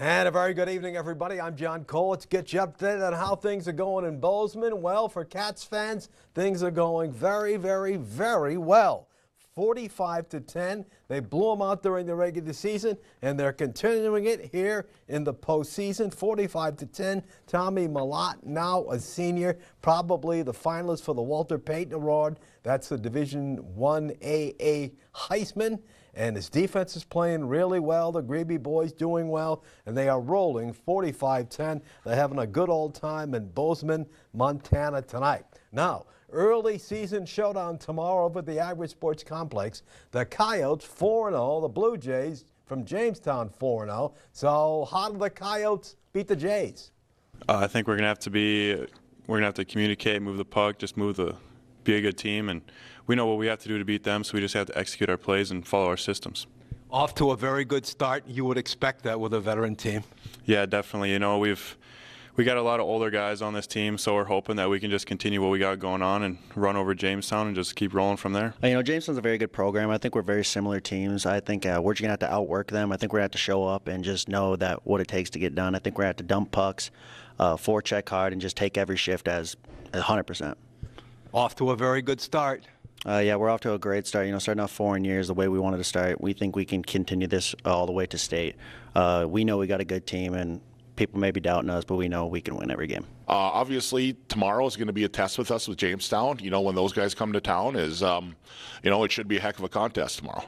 And a very good evening, everybody. I'm John Cole. Let's get you updated on how things are going in Bozeman. Well, for Cats fans, things are going very, very, very well. 45-10. They blew them out during the regular season, and they're continuing it here in the postseason. 45-10. Tommy Malott, now a senior, probably the finalist for the Walter Payton Award. That's the Division I AA Heisman. And his defense is playing really well. The Greeby boys doing well, and they are rolling 45-10. They're having a good old time in Bozeman, Montana tonight. Now, early season showdown tomorrow over at the Agri Sports Complex. The Coyotes 4-0, the Blue Jays from Jamestown 4-0. So how do the Coyotes beat the Jays? I think we're gonna have to communicate, move the puck, be a good team, and we know what we have to do to beat them, so we just have to execute our plays and follow our systems. Off to a very good start. You would expect that with a veteran team. Yeah, definitely. You know, we got a lot of older guys on this team, so we're hoping that we can just continue what we got going on and run over Jamestown and just keep rolling from there. You know, Jamestown's a very good program. I think we're very similar teams. I think we're just going to have to outwork them. I think we're going to have to show up and just know that what it takes to get done. I think we're going to have to dump pucks, forecheck hard, and just take every shift as 100%. Off to a very good start. Yeah, we're off to a great start. You know, starting off 4 years the way we wanted to start. We think we can continue this all the way to state. We know we got a good team, and people may be doubting us, but we know we can win every game. Obviously, tomorrow is going to be a test with us with Jamestown. You know, when those guys come to town, it should be a heck of a contest tomorrow.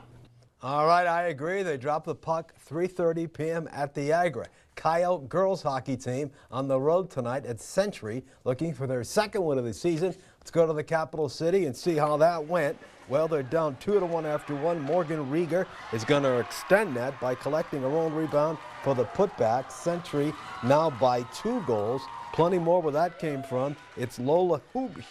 All right, I agree. They drop the puck 3:30 p.m. at the Agri. Coyote girls hockey team on the road tonight at Century, looking for their second win of the season. Let's go to the capital city and see how that went. Well, they're down 2-1 after one. Morgan Rieger is going to extend that by collecting her own rebound for the putback. Century now by 2 goals. Plenty more where that came from. It's Lola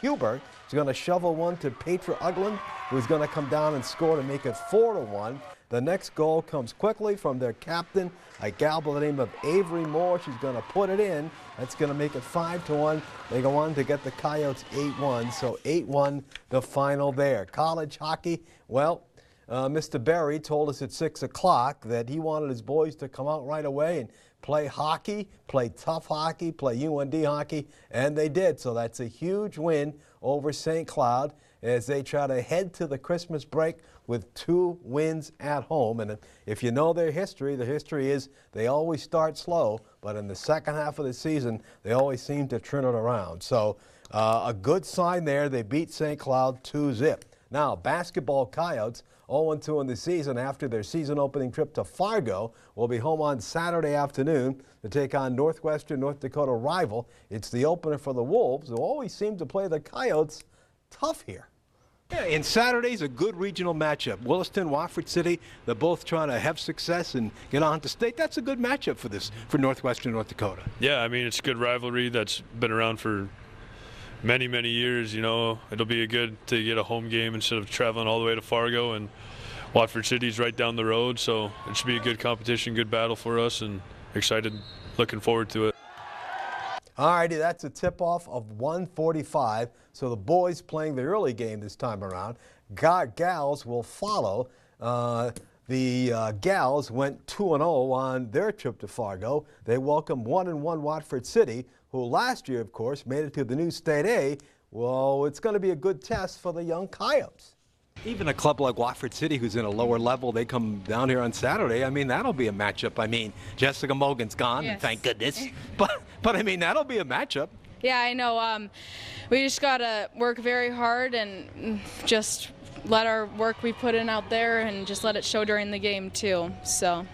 Huber. She's going to shovel one to Petra Uglin, who's going to come down and score to make it 4-1. The next goal comes quickly from their captain, a gal by the name of Avery Moore. She's going to put it in. That's going to make it 5-1. They go on to get the Coyotes 8-1. So 8-1 the final there. College hockey, well, Mr. Berry told us at 6 o'clock that he wanted his boys to come out right away and play hockey, play tough hockey, play UND hockey, and they did. So that's a huge win over St. Cloud as they try to head to the Christmas break with 2 wins at home. And if you know their history, the history is they always start slow, but in the second half of the season, they always seem to turn it around. So a good sign there. They beat St. Cloud 2-0. Now, basketball Coyotes 0-2 in the season after their season opening trip to Fargo will be home on Saturday afternoon to take on Northwestern North Dakota rival. It's the opener for the Wolves, who always seem to play the Coyotes tough here. Yeah, and Saturday's a good regional matchup. Williston, Wofford City, they're both trying to have success and get on to state. That's a good matchup for Northwestern North Dakota. Yeah, I mean, it's a good rivalry that's been around for many, many years. You know, it'll be good to get a home game instead of traveling all the way to Fargo, and Watford City's right down the road, so it should be a good competition, good battle for us, and excited, looking forward to it. All righty, that's a tip-off of 1:45. So the boys playing the early game this time around. Gals will follow. The Gals went 2-0 on their trip to Fargo. They welcome 1-1 Watford City, who last year, of course, made it to the new State A. Well, it's going to be a good test for the young Coyotes. Even a club like Wofford City, who's in a lower level, they come down here on Saturday. I mean, that'll be a matchup. I mean, Jessica Mogan's gone, yes. Thank goodness. But I mean, that'll be a matchup. Yeah, I know. We just got to work very hard and just let our work we put in out there and just let it show during the game, too. So.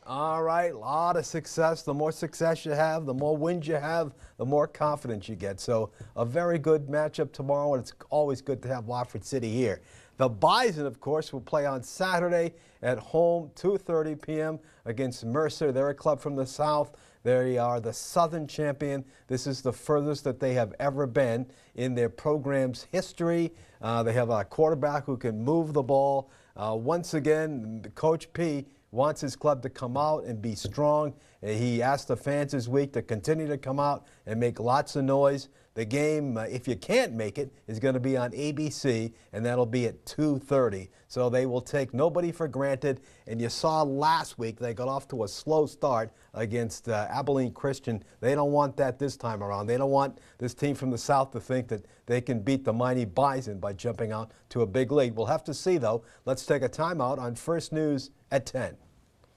All right, a lot of success. The more success you have, the more wins you have, the more confidence you get. So a very good matchup tomorrow, and it's always good to have Wofford City here. The Bison, of course, will play on Saturday at home, 2:30 p.m. against Mercer. They're a club from the South. They are the Southern champion. This is the furthest that they have ever been in their program's history. They have a quarterback who can move the ball. Once again, Coach P wants his club to come out and be strong. He asked the fans this week to continue to come out and make lots of noise. The game, if you can't make it, is going to be on ABC, and that'll be at 2:30. So they will take nobody for granted. And you saw last week they got off to a slow start against Abilene Christian. They don't want that this time around. They don't want this team from the South to think that they can beat the mighty Bison by jumping out to a big lead. We'll have to see, though. Let's take a timeout on First News at 10.